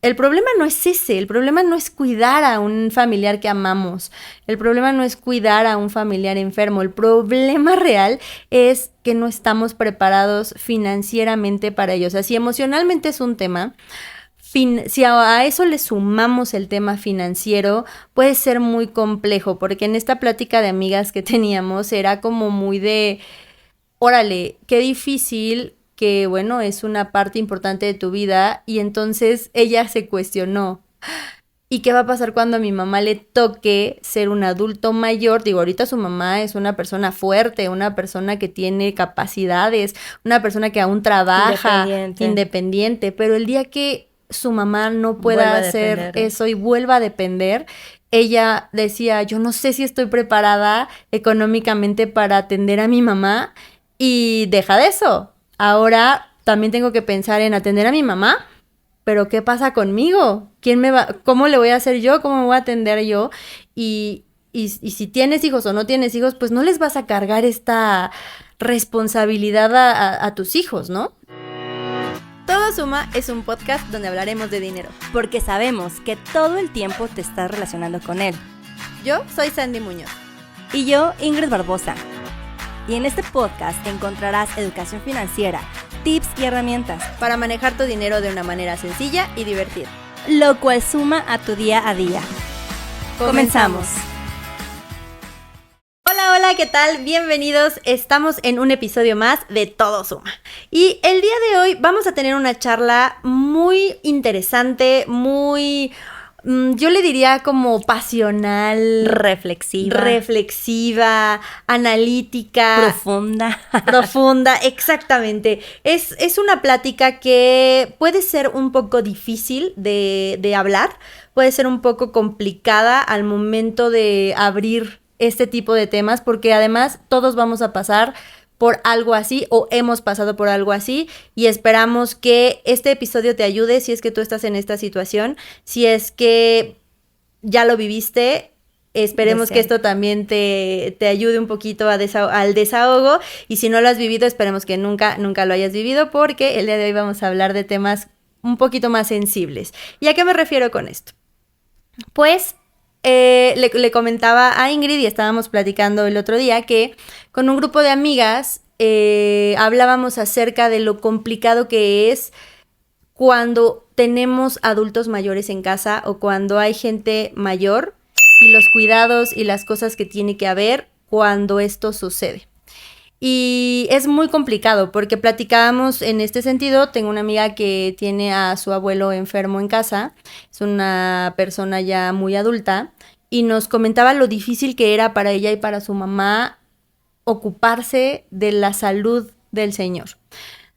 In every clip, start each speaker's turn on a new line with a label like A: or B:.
A: el problema no es ese, el problema no es cuidar a un familiar que amamos, el problema no es cuidar a un familiar enfermo, el problema real es que no estamos preparados financieramente para ello. O sea, si emocionalmente es un tema, si a eso le sumamos el tema financiero, puede ser muy complejo, porque en esta plática de amigas que teníamos era como muy de, órale, qué difícil que, bueno, es una parte importante de tu vida, y entonces ella se cuestionó, ¿y qué va a pasar cuando a mi mamá le toque ser un adulto mayor? Digo, ahorita su mamá es una persona fuerte, una persona que tiene capacidades, una persona que aún trabaja, independiente, pero el día que su mamá no pueda hacer eso y vuelva a depender, ella decía, yo no sé si estoy preparada económicamente para atender a mi mamá, y deja de eso. Ahora también tengo que pensar en atender a mi mamá, pero ¿qué pasa conmigo? ¿Cómo le voy a hacer yo? ¿Cómo me voy a atender yo? Y si tienes hijos o no tienes hijos, pues no les vas a cargar esta responsabilidad a tus hijos, ¿no? Todo Suma es un podcast donde hablaremos de dinero,
B: porque sabemos que todo el tiempo te estás relacionando con él.
A: Yo soy Sandy Muñoz.
B: Y yo, Ingrid Barbosa. Y en este podcast encontrarás educación financiera, tips y herramientas
A: para manejar tu dinero de una manera sencilla y divertida,
B: lo cual suma a tu día a día. Comenzamos.
A: Hola, ¿qué tal? Bienvenidos. Estamos en un episodio más de Todo Suma. Y el día de hoy vamos a tener una charla muy interesante, muy, yo le diría como pasional, reflexiva, analítica, profunda, exactamente. Es una plática que puede ser un poco difícil de hablar, puede ser un poco complicada al momento de abrir este tipo de temas, porque además todos vamos a pasar por algo así o hemos pasado por algo así, y esperamos que este episodio te ayude si es que tú estás en esta situación, si es que ya lo viviste. Esperemos que esto también te ayude un poquito al desahogo, y si no lo has vivido, esperemos que nunca lo hayas vivido, porque el día de hoy vamos a hablar de temas un poquito más sensibles. ¿Y a qué me refiero con esto? Pues le comentaba a Ingrid, y estábamos platicando el otro día, que con un grupo de amigas hablábamos acerca de lo complicado que es cuando tenemos adultos mayores en casa o cuando hay gente mayor, y los cuidados y las cosas que tiene que haber cuando esto sucede. Y es muy complicado porque platicábamos en este sentido. Tengo una amiga que tiene a su abuelo enfermo en casa, es una persona ya muy adulta, y nos comentaba lo difícil que era para ella y para su mamá ocuparse de la salud del señor,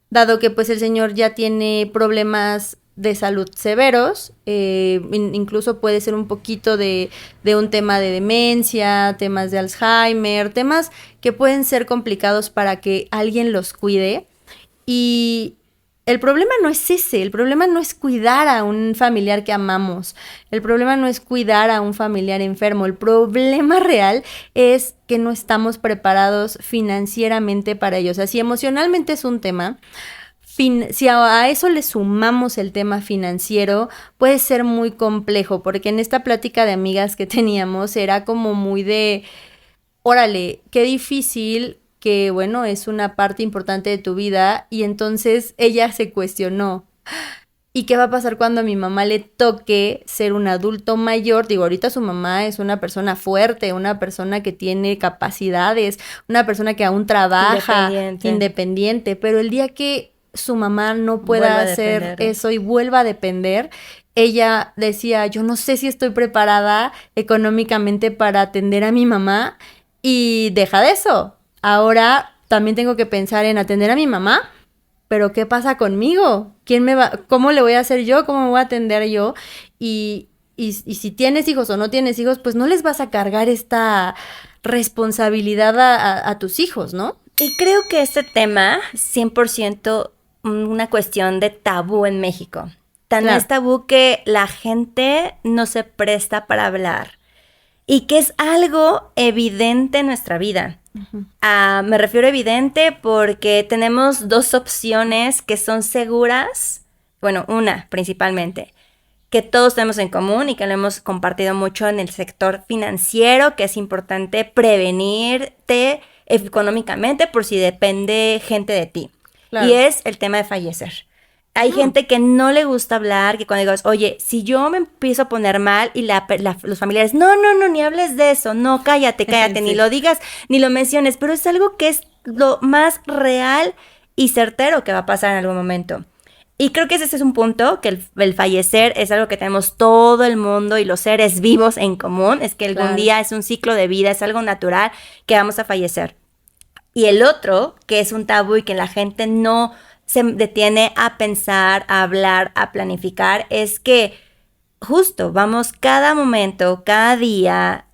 A: dado que pues el señor ya tiene problemas de salud severos, incluso puede ser un poquito de un tema de demencia, temas de Alzheimer, temas que pueden ser complicados para que alguien los cuide. Y el problema no es ese, el problema no es cuidar a un familiar que amamos, el problema no es cuidar a un familiar enfermo, el problema real es que no estamos preparados financieramente para ello. O sea, si emocionalmente es un tema, si a eso le sumamos el tema financiero, puede ser muy complejo, porque en esta plática de amigas que teníamos era como muy de, órale, qué difícil que, bueno, es una parte importante de tu vida, y entonces ella se cuestionó, ¿y qué va a pasar cuando a mi mamá le toque ser un adulto mayor? Digo, ahorita su mamá es una persona fuerte, una persona que tiene capacidades, una persona que aún trabaja, independiente, pero el día que su mamá no pueda hacer eso y vuelva a depender, ella decía, yo no sé si estoy preparada económicamente para atender a mi mamá, y deja de eso. Ahora también tengo que pensar en atender a mi mamá, pero ¿qué pasa conmigo? ¿Cómo le voy a hacer yo? ¿Cómo me voy a atender yo? Y si tienes hijos o no tienes hijos, pues no les vas a cargar esta responsabilidad a tus hijos, ¿no?
B: Y creo que este tema, 100% una cuestión de tabú en México. Es tabú que la gente no se presta para hablar, y que es algo evidente en nuestra vida. Uh-huh. Me refiero a evidente porque tenemos dos opciones que son seguras. Bueno, una principalmente, que todos tenemos en común y que lo hemos compartido mucho en el sector financiero, que es importante prevenirte económicamente por si depende gente de ti. Claro. Y es el tema de fallecer. Hay gente que no le gusta hablar, que cuando digas, oye, si yo me empiezo a poner mal y los familiares, no, ni hables de eso, no, cállate, sí. Ni lo digas, ni lo menciones, pero es algo que es lo más real y certero que va a pasar en algún momento. Y creo que ese es un punto, que el fallecer es algo que tenemos todo el mundo y los seres vivos en común, es que algún día es un ciclo de vida, es algo natural que vamos a fallecer. Y el otro, que es un tabú y que la gente no se detiene a pensar, a hablar, a planificar, es que justo vamos cada momento, cada día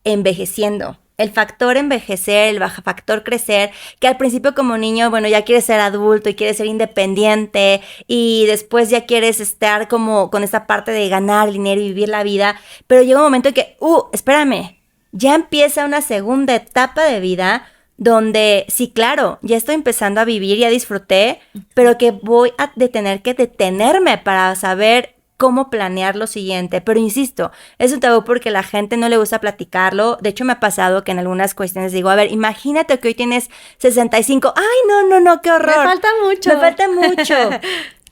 B: envejeciendo. El factor envejecer, el factor crecer, que al principio como niño, bueno, ya quieres ser adulto y quieres ser independiente y después ya quieres estar como con esta parte de ganar dinero y vivir la vida, pero llega un momento en que, espérame, ya empieza una segunda etapa de vida donde, sí, claro, ya estoy empezando a vivir, ya disfruté, pero que voy a tener que detenerme para saber cómo planear lo siguiente. Pero insisto, es un tabú porque a la gente no le gusta platicarlo. De hecho, me ha pasado que en algunas cuestiones digo, a ver, imagínate que hoy tienes 65. ¡Ay, no, qué horror!
A: Me falta mucho.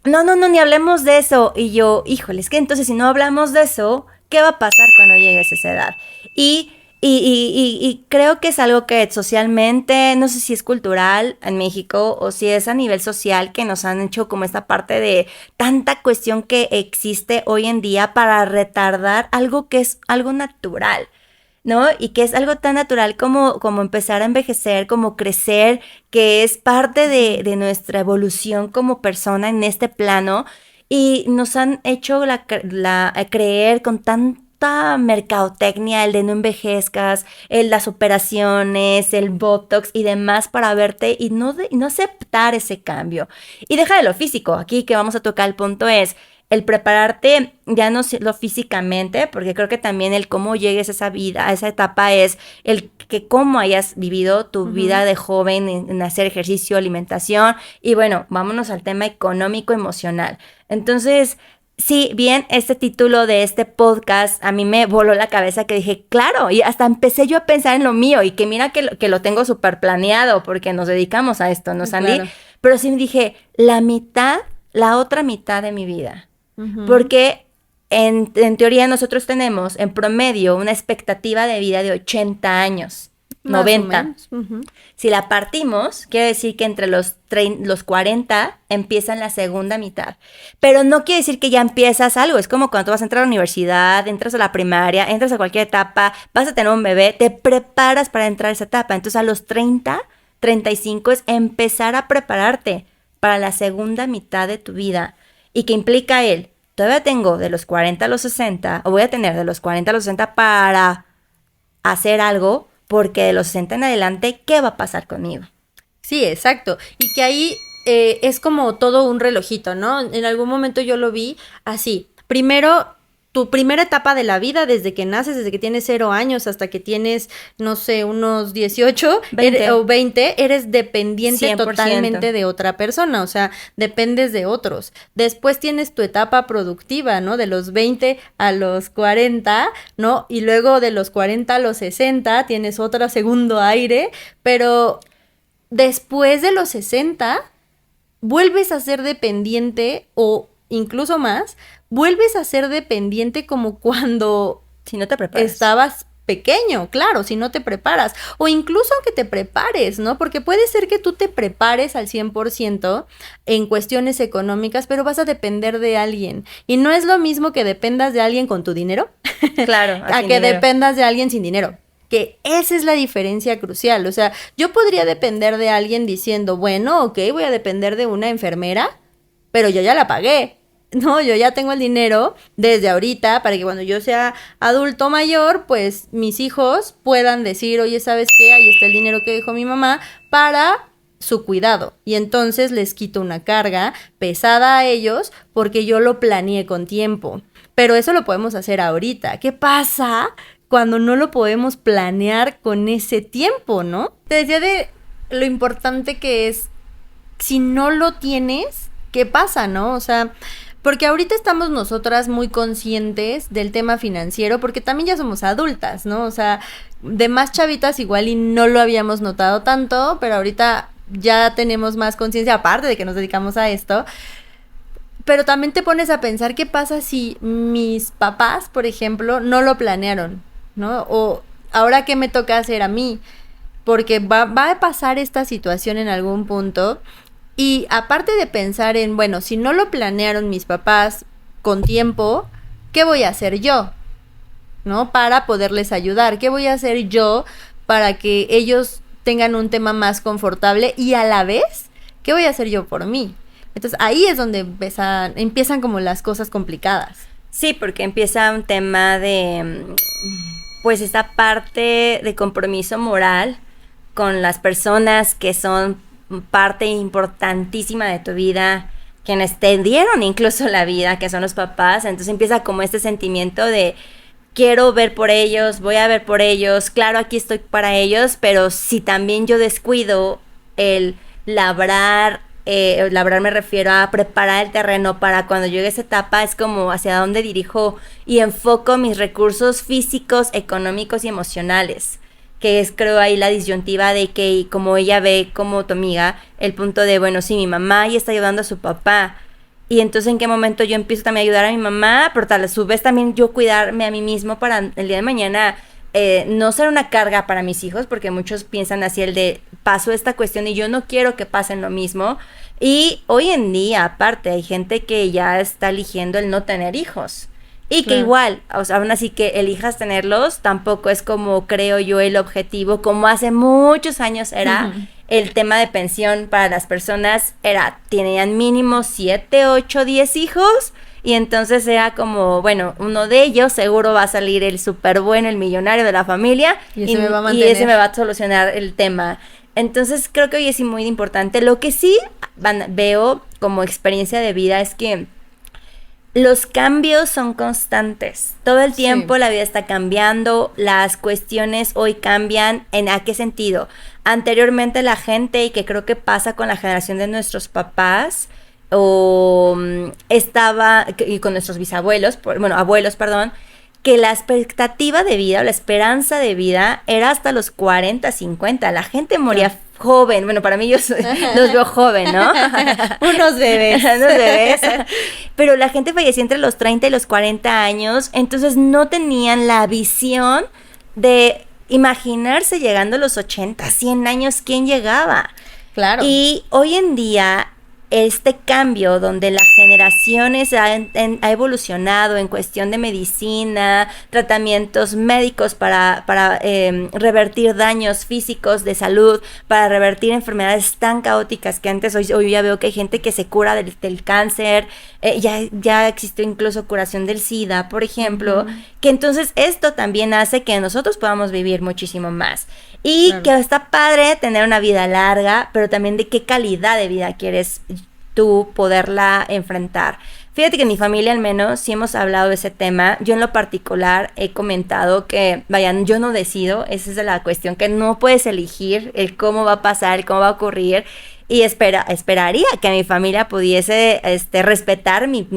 B: No, ni hablemos de eso. Y yo, híjole, es que entonces si no hablamos de eso, ¿qué va a pasar cuando llegues a esa edad? Y creo que es algo que socialmente, no sé si es cultural en México o si es a nivel social, que nos han hecho como esta parte de tanta cuestión que existe hoy en día para retardar algo que es algo natural, ¿no? Y que es algo tan natural como empezar a envejecer, como crecer, que es parte de nuestra evolución como persona en este plano, y nos han hecho creer con tanta mercadotecnia, el de no envejezcas, las operaciones, el botox y demás para verte y no aceptar ese cambio. Y deja de lo físico, aquí que vamos a tocar el punto es el prepararte ya no lo físicamente, porque creo que también el cómo llegues a esa vida, a esa etapa es el que cómo hayas vivido tu vida de joven en hacer ejercicio, alimentación y bueno, vámonos al tema económico, emocional. Entonces, sí, bien, este título de este podcast a mí me voló la cabeza que dije, claro, y hasta empecé yo a pensar en lo mío y que mira que lo tengo súper planeado porque nos dedicamos a esto, ¿no, Sandy? Claro. Pero sí me dije, la otra mitad de mi vida, porque en teoría nosotros tenemos en promedio una expectativa de vida de 80 años. 90. Si la partimos, quiere decir que entre los 40 empiezan la segunda mitad. Pero no quiere decir que ya empiezas algo. Es como cuando tú vas a entrar a la universidad, entras a la primaria, entras a cualquier etapa, vas a tener un bebé, te preparas para entrar a esa etapa. Entonces a los 30, 35 es empezar a prepararte para la segunda mitad de tu vida. ¿Y qué implica él? Todavía tengo de los 40 a los 60, o voy a tener de los 40 a los 60 para hacer algo, porque de los 60 en adelante, ¿qué va a pasar conmigo?
A: Sí, exacto. Y que ahí es como todo un relojito, ¿no? En algún momento yo lo vi así. Primero, tu primera etapa de la vida, desde que naces, desde que tienes 0 años hasta que tienes, no sé, unos 18 o 20, eres dependiente 100%. Totalmente de otra persona, o sea, dependes de otros. Después tienes tu etapa productiva, ¿no? De los 20 a los 40, ¿no? Y luego de los 40 a los 60 tienes otro segundo aire, pero después de los 60 vuelves a ser dependiente o incluso más, vuelves a ser dependiente como cuando
B: si no te preparas.
A: Estabas pequeño, claro, si no te preparas. O incluso aunque te prepares, ¿no? Porque puede ser que tú te prepares al 100% en cuestiones económicas, pero vas a depender de alguien. Y no es lo mismo que dependas de alguien con tu dinero,
B: claro,
A: a que dependas de alguien sin dinero. Que esa es la diferencia crucial. O sea, yo podría depender de alguien diciendo, bueno, ok, voy a depender de una enfermera, pero yo ya la pagué. No, yo ya tengo el dinero desde ahorita para que cuando yo sea adulto mayor, pues mis hijos puedan decir, oye, ¿sabes qué? Ahí está el dinero que dejó mi mamá para su cuidado. Y entonces les quito una carga pesada a ellos porque yo lo planeé con tiempo. Pero eso lo podemos hacer ahorita. ¿Qué pasa cuando no lo podemos planear con ese tiempo, no? Te decía de lo importante que es, si no lo tienes, ¿qué pasa, no? O sea, Porque ahorita estamos nosotras muy conscientes del tema financiero, porque también ya somos adultas, ¿no? O sea, de más chavitas igual y no lo habíamos notado tanto, pero ahorita ya tenemos más conciencia, aparte de que nos dedicamos a esto. Pero también te pones a pensar qué pasa si mis papás, por ejemplo, no lo planearon, ¿no? O ahora qué me toca hacer a mí, porque va a pasar esta situación en algún punto. Y aparte de pensar en, bueno, si no lo planearon mis papás con tiempo, ¿qué voy a hacer yo? ¿No? Para poderles ayudar. ¿Qué voy a hacer yo para que ellos tengan un tema más confortable? Y a la vez, ¿qué voy a hacer yo por mí? Entonces ahí es donde empiezan como las cosas complicadas.
B: Sí, porque empieza un tema de, pues, esta parte de compromiso moral con las personas que son parte importantísima de tu vida, quienes te dieron incluso la vida, que son los papás. Entonces empieza como este sentimiento de quiero ver por ellos, voy a ver por ellos, claro, aquí estoy para ellos, pero si también yo descuido el labrar me refiero a preparar el terreno para cuando llegue esa etapa, es como hacia dónde dirijo y enfoco mis recursos físicos, económicos y emocionales, que es creo ahí la disyuntiva de que como ella ve como tu amiga, el punto de, bueno, sí, mi mamá ya está ayudando a su papá, y entonces en qué momento yo empiezo también a ayudar a mi mamá, pero tal a su vez también yo cuidarme a mí mismo para el día de mañana no ser una carga para mis hijos, porque muchos piensan así el de paso esta cuestión y yo no quiero que pasen lo mismo. Y hoy en día, aparte, hay gente que ya está eligiendo el no tener hijos. Y que igual, o sea, aún así que elijas tenerlos, tampoco es como creo yo el objetivo, como hace muchos años era el tema de pensión para las personas, tenían mínimo 7, 8, 10 hijos, y entonces era como, bueno, uno de ellos seguro va a salir el súper bueno, el millonario de la familia, y ese me va a solucionar el tema. Entonces creo que hoy es muy importante. Lo que sí veo como experiencia de vida es que los cambios son constantes. Todo el tiempo la vida está cambiando, las cuestiones hoy cambian. ¿En a qué sentido? Anteriormente la gente, y que creo que pasa con la generación de nuestros papás, y con nuestros bisabuelos, abuelos, perdón, que la expectativa de vida o la esperanza de vida era hasta los 40, 50. La gente moría joven. Bueno, para mí los veo joven, ¿no?
A: Unos bebés.
B: Pero la gente fallecía entre los 30 y los 40 años, entonces no tenían la visión de imaginarse llegando a los 80, 100 años, ¿quién llegaba?
A: Claro.
B: Y hoy en día este cambio donde las generaciones ha evolucionado en cuestión de medicina, tratamientos médicos para revertir daños físicos de salud, para revertir enfermedades tan caóticas que antes, hoy ya veo que hay gente que se cura del cáncer, ya existió incluso curación del SIDA, por ejemplo, que entonces esto también hace que nosotros podamos vivir muchísimo más. Y que está padre tener una vida larga, pero también de qué calidad de vida quieres tú poderla enfrentar. Fíjate que en mi familia al menos sí hemos hablado de ese tema. Yo en lo particular he comentado que, yo no decido, esa es la cuestión, que no puedes elegir el cómo va a pasar, el cómo va a ocurrir, y esperaría que mi familia pudiese respetar mi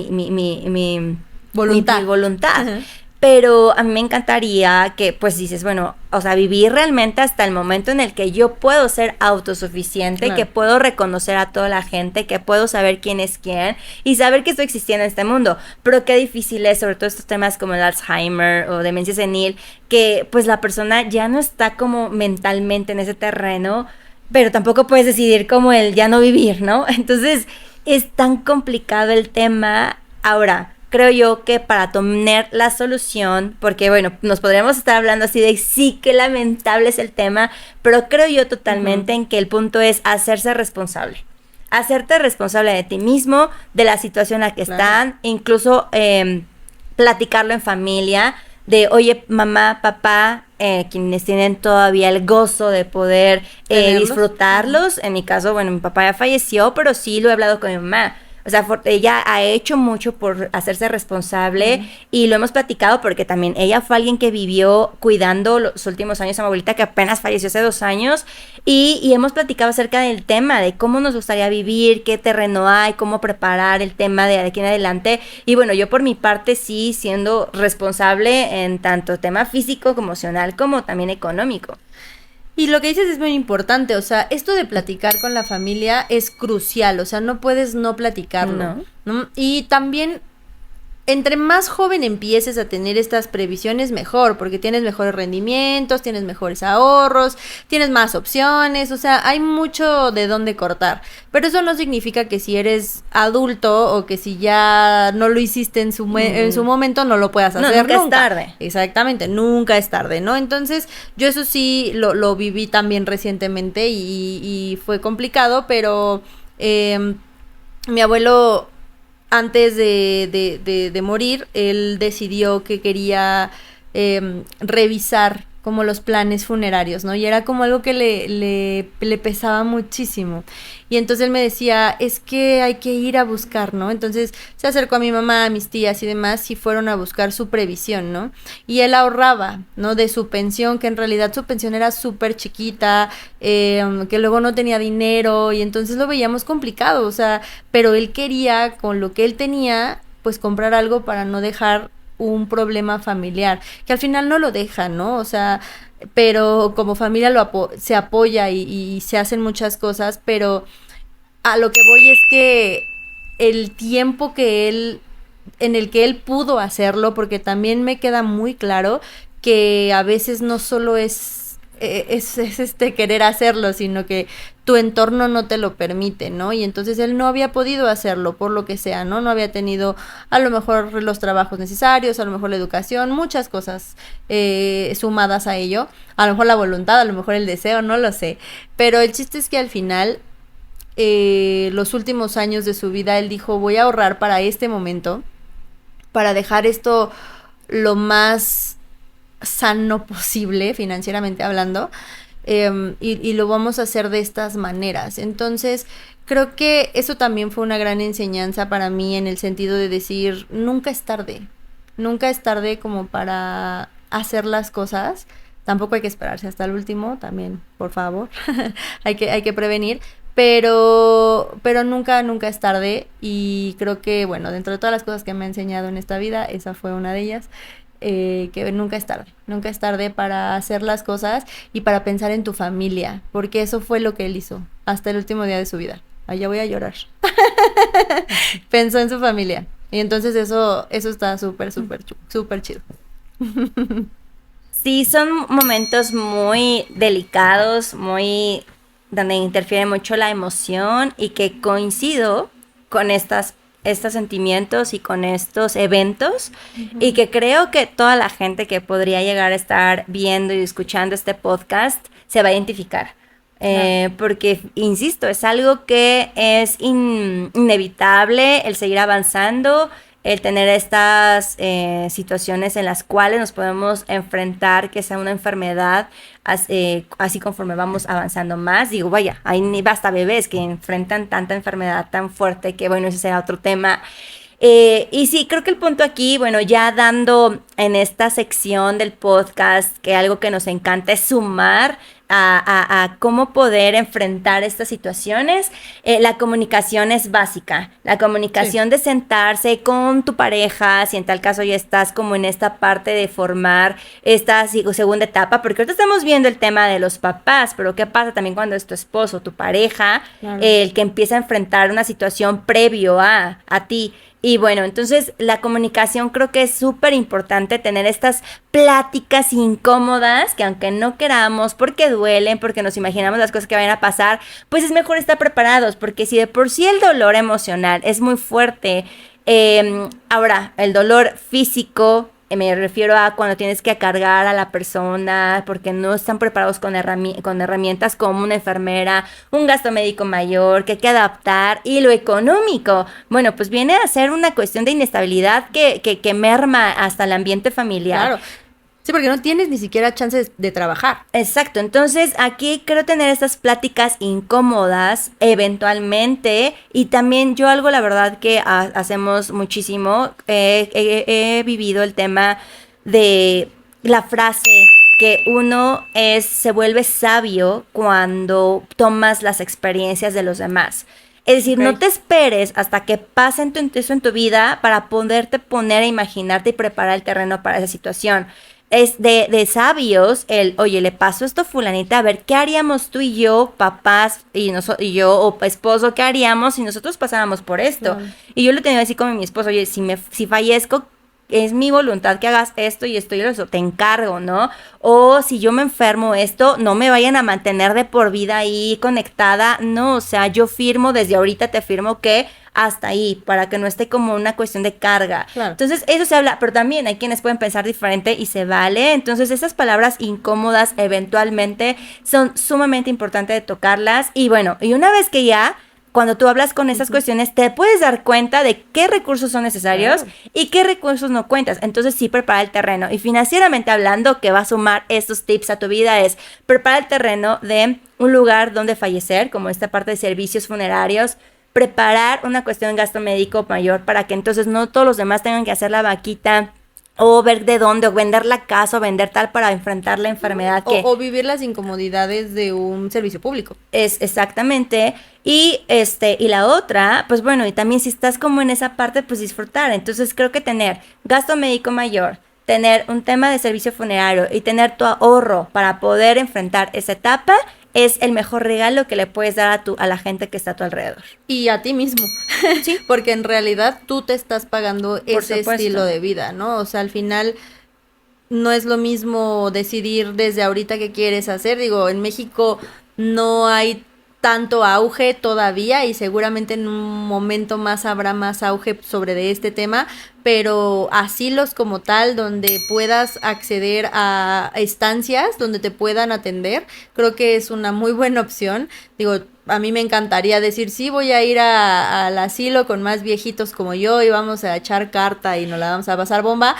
B: voluntad. Mi voluntad. Uh-huh. Pero a mí me encantaría que, pues dices, bueno, o sea, vivir realmente hasta el momento en el que yo puedo ser autosuficiente, que puedo reconocer a toda la gente, que puedo saber quién es quién y saber que estoy existiendo en este mundo. Pero qué difícil es, sobre todo estos temas como el Alzheimer o demencia senil, que pues la persona ya no está como mentalmente en ese terreno, pero tampoco puedes decidir como el ya no vivir, ¿no? Entonces es tan complicado el tema. Ahora, creo yo que para tener la solución, porque bueno, nos podríamos estar hablando así de sí, qué lamentable es el tema, pero creo yo totalmente en que el punto es hacerse responsable. Hacerte responsable de ti mismo, de la situación en la que están, incluso platicarlo en familia, de oye, mamá, papá, quienes tienen todavía el gozo de poder disfrutarlos. En mi caso, bueno, mi papá ya falleció, pero sí lo he hablado con mi mamá. O sea, ella ha hecho mucho por hacerse responsable y lo hemos platicado porque también ella fue alguien que vivió cuidando los últimos años a mi abuelita, que apenas falleció hace 2 años, y hemos platicado acerca del tema de cómo nos gustaría vivir, qué terreno hay, cómo preparar el tema de aquí en adelante. Y bueno, yo por mi parte sí siendo responsable en tanto tema físico, como emocional, como también económico.
A: Y lo que dices es muy importante, o sea, esto de platicar con la familia es crucial, o sea, no puedes no platicarlo, ¿no? Y también, entre más joven empieces a tener estas previsiones, mejor, porque tienes mejores rendimientos, tienes mejores ahorros, tienes más opciones, o sea, hay mucho de dónde cortar. Pero eso no significa que si eres adulto o que si ya no lo hiciste en su momento no lo puedas hacer
B: nunca. Es tarde.
A: Exactamente, nunca es tarde, ¿no? Entonces, yo eso sí lo viví también recientemente y fue complicado, pero mi abuelo, antes de morir, él decidió que quería revisar como los planes funerarios, ¿no? Y era como algo que le pesaba muchísimo. Y entonces él me decía, es que hay que ir a buscar, ¿no? Entonces se acercó a mi mamá, a mis tías y demás, y fueron a buscar su previsión, ¿no? Y él ahorraba, ¿no? De su pensión, que en realidad su pensión era súper chiquita, que luego no tenía dinero, y entonces lo veíamos complicado, o sea, pero él quería, con lo que él tenía, pues comprar algo para no dejar un problema familiar, que al final no lo deja, ¿no? O sea, pero como familia se apoya y se hacen muchas cosas, pero a lo que voy es que el tiempo en el que él pudo hacerlo, porque también me queda muy claro que a veces no solo es querer hacerlo, sino que tu entorno no te lo permite, ¿no? Y entonces él no había podido hacerlo por lo que sea, ¿no? No había tenido a lo mejor los trabajos necesarios, a lo mejor la educación, muchas cosas sumadas a ello, a lo mejor la voluntad, a lo mejor el deseo, no lo sé, pero el chiste es que al final los últimos años de su vida él dijo, voy a ahorrar para este momento, para dejar esto lo más sano posible, financieramente hablando, y lo vamos a hacer de estas maneras. Entonces, creo que eso también fue una gran enseñanza para mí, en el sentido de decir, nunca es tarde como para hacer las cosas. Tampoco hay que esperarse hasta el último, también, por favor, hay que prevenir, pero nunca es tarde, y creo que, bueno, dentro de todas las cosas que me ha enseñado en esta vida, esa fue una de ellas. Que nunca es tarde para hacer las cosas y para pensar en tu familia, porque eso fue lo que él hizo hasta el último día de su vida. Allá voy a llorar. Pensó en su familia, y entonces eso está súper chido.
B: Sí, son momentos muy delicados, muy donde interfiere mucho la emoción, y que coincido con estos sentimientos y con estos eventos, y que creo que toda la gente que podría llegar a estar viendo y escuchando este podcast se va a identificar. Porque, insisto, es algo que es inevitable el seguir avanzando, el tener estas situaciones en las cuales nos podemos enfrentar, que sea una enfermedad, así conforme vamos avanzando más. Digo, vaya, hay hasta bebés que enfrentan tanta enfermedad tan fuerte que, bueno, ese será otro tema. Y sí, creo que el punto aquí, bueno, ya dando en esta sección del podcast, que algo que nos encanta es sumar a cómo poder enfrentar estas situaciones. La comunicación es básica. La comunicación de sentarse con tu pareja, si en tal caso ya estás como en esta parte de formar esta segunda etapa, porque ahorita estamos viendo el tema de los papás, pero ¿qué pasa también cuando es tu esposo, tu pareja, el que empieza a enfrentar una situación previo a ti? Y bueno, entonces la comunicación, creo que es súper importante tener estas pláticas incómodas, que aunque no queramos, porque duelen, porque nos imaginamos las cosas que vayan a pasar, pues es mejor estar preparados, porque si de por sí el dolor emocional es muy fuerte, ahora el dolor físico, me refiero a cuando tienes que cargar a la persona porque no están preparados con herramientas como una enfermera, un gasto médico mayor que hay que adaptar, y lo económico, bueno, pues viene a ser una cuestión de inestabilidad que merma hasta el ambiente familiar.
A: Claro. Sí, porque no tienes ni siquiera chance de trabajar.
B: Exacto, entonces aquí creo tener estas pláticas incómodas eventualmente, y también yo algo la verdad que hacemos muchísimo, he vivido el tema de la frase que uno se vuelve sabio cuando tomas las experiencias de los demás. Es decir, no te esperes hasta que pase eso en tu vida para poderte poner a imaginarte y preparar el terreno para esa situación. Es de sabios oye, le pasó esto a fulanita, a ver, ¿qué haríamos tú y yo, papás, y yo, o esposo, qué haríamos si nosotros pasáramos por esto? Claro. Y yo le tenía así como mi esposo, oye, si fallezco, es mi voluntad que hagas esto y esto y eso, te encargo, ¿no? O si yo me enfermo esto, no me vayan a mantener de por vida ahí conectada, no, o sea, yo firmo, desde ahorita te firmo que hasta ahí, para que no esté como una cuestión de carga. Claro. Entonces, eso se habla, pero también hay quienes pueden pensar diferente y se vale. Entonces, esas palabras incómodas eventualmente son sumamente importantes de tocarlas. Y bueno, y una vez que ya, cuando tú hablas con esas cuestiones, te puedes dar cuenta de qué recursos son necesarios y qué recursos no cuentas. Entonces, sí, prepara el terreno. Y financieramente hablando, que va a sumar estos tips a tu vida es prepara el terreno de un lugar donde fallecer, como esta parte de servicios funerarios, preparar una cuestión de gasto médico mayor para que entonces no todos los demás tengan que hacer la vaquita o ver de dónde, o vender la casa, o vender tal para enfrentar la enfermedad.
A: O vivir las incomodidades de un servicio público.
B: Es exactamente. Y la otra, pues bueno, y también si estás como en esa parte, pues disfrutar. Entonces creo que tener gasto médico mayor, tener un tema de servicio funerario y tener tu ahorro para poder enfrentar esa etapa es el mejor regalo que le puedes dar a la gente que está a tu alrededor.
A: Y a ti mismo. Sí. Porque en realidad tú te estás pagando ese estilo de vida, ¿no? O sea, al final no es lo mismo decidir desde ahorita qué quieres hacer. Digo, en México no hay tanto auge todavía y seguramente en un momento más habrá más auge sobre de este tema, pero asilos como tal, donde puedas acceder a estancias donde te puedan atender, creo que es una muy buena opción. Digo, a mí me encantaría decir, sí, voy a ir al asilo con más viejitos como yo y vamos a echar carta y nos la vamos a pasar bomba,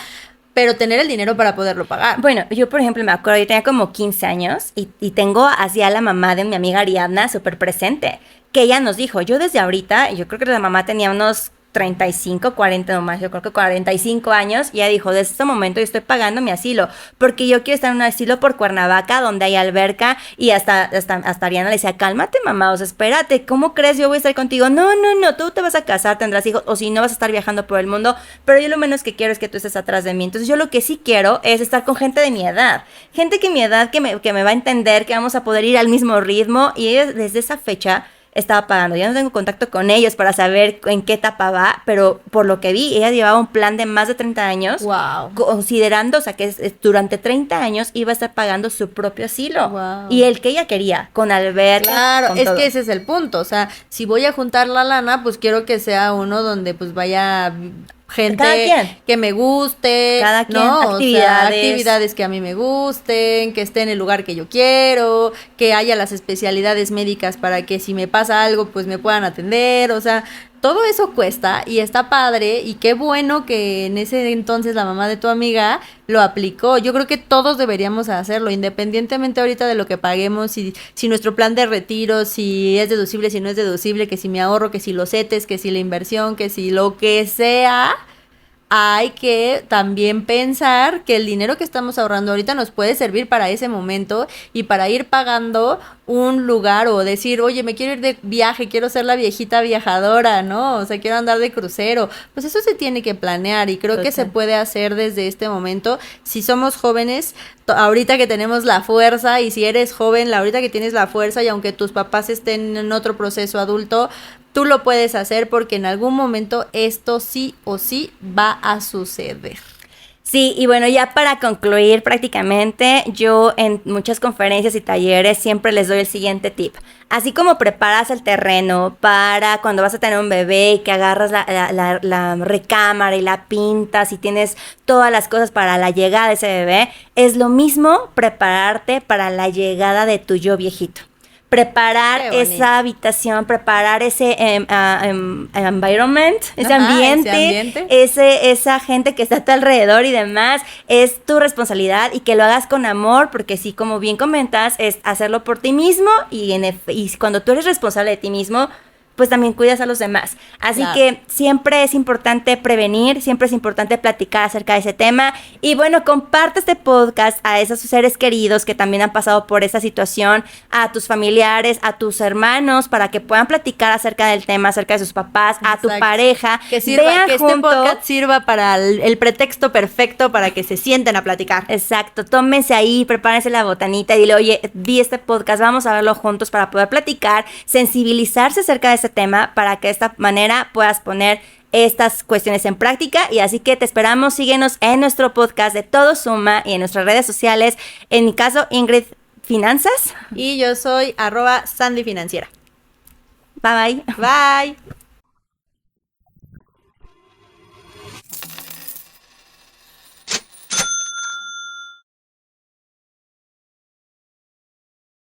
A: pero tener el dinero para poderlo pagar.
B: Bueno, yo por ejemplo me acuerdo, yo tenía como 15 años y tengo así a la mamá de mi amiga Ariadna súper presente, que ella nos dijo, yo desde ahorita, y yo creo que la mamá tenía unos 35, 40 nomás, yo creo que 45 años, y ella dijo, desde este momento yo estoy pagando mi asilo, porque yo quiero estar en un asilo por Cuernavaca, donde hay alberca, y hasta Ariana le decía, cálmate mamá, o sea, espérate, ¿cómo crees? Yo voy a estar contigo, no, tú te vas a casar, tendrás hijos, o si no vas a estar viajando por el mundo, pero yo lo menos que quiero es que tú estés atrás de mí. Entonces yo lo que sí quiero es estar con gente de mi edad, gente que mi edad, que me va a entender, que vamos a poder ir al mismo ritmo, y ella desde esa fecha estaba pagando. Ya no tengo contacto con ellos para saber en qué etapa va, pero por lo que vi, ella llevaba un plan de más de 30 años.
A: Wow.
B: Considerando, o sea, que durante 30 años iba a estar pagando su propio asilo. Wow. Y el que ella quería, con alberca.
A: Claro,
B: con
A: es
B: todo.
A: Que ese es el punto. O sea, si voy a juntar la lana, pues quiero que sea uno donde pues vaya gente que me guste,
B: cada quien,
A: ¿no? Actividades que a mí me gusten, que esté en el lugar que yo quiero, que haya las especialidades médicas para que si me pasa algo, pues me puedan atender, o sea, todo eso cuesta y está padre y qué bueno que en ese entonces la mamá de tu amiga lo aplicó. Yo creo que todos deberíamos hacerlo, independientemente ahorita de lo que paguemos, si nuestro plan de retiro, si es deducible, si no es deducible, que si me ahorro, que si los CETES, que si la inversión, que si lo que sea. Hay que también pensar que el dinero que estamos ahorrando ahorita nos puede servir para ese momento y para ir pagando un lugar o decir, oye, me quiero ir de viaje, quiero ser la viejita viajadora, ¿no? O sea, quiero andar de crucero. Pues eso se tiene que planear y creo que se puede hacer desde este momento. Si somos jóvenes, ahorita que tenemos la fuerza, y si eres joven, ahorita que tienes la fuerza y aunque tus papás estén en otro proceso adulto, tú lo puedes hacer porque en algún momento esto sí o sí va a suceder.
B: Sí, y bueno, ya para concluir prácticamente, yo en muchas conferencias y talleres siempre les doy el siguiente tip. Así como preparas el terreno para cuando vas a tener un bebé y que agarras la recámara y la pintas y tienes todas las cosas para la llegada de ese bebé, es lo mismo prepararte para la llegada de tu yo viejito. preparar esa habitación, preparar ese environment, ese ambiente, esa gente que está a tu alrededor y demás, es tu responsabilidad y que lo hagas con amor, porque sí, como bien comentas, es hacerlo por ti mismo y cuando tú eres responsable de ti mismo, pues también cuidas a los demás. Así que siempre es importante prevenir, siempre es importante platicar acerca de ese tema. Y bueno, comparte este podcast a esos seres queridos que también han pasado por esa situación, a tus familiares, a tus hermanos, para que puedan platicar acerca del tema, acerca de sus papás, a tu pareja.
A: Que este podcast sirva para el pretexto perfecto para que se sienten a platicar.
B: Exacto, tómense ahí, prepárense la botanita y dile, oye, vi este podcast, vamos a verlo juntos para poder platicar, sensibilizarse acerca de ese tema para que de esta manera puedas poner estas cuestiones en práctica. Y así que te esperamos, síguenos en nuestro podcast de Todo Suma y en nuestras redes sociales. En mi caso, Ingrid Finanzas.
A: Y yo soy @SandyFinanciera.
B: Bye bye.
A: Bye.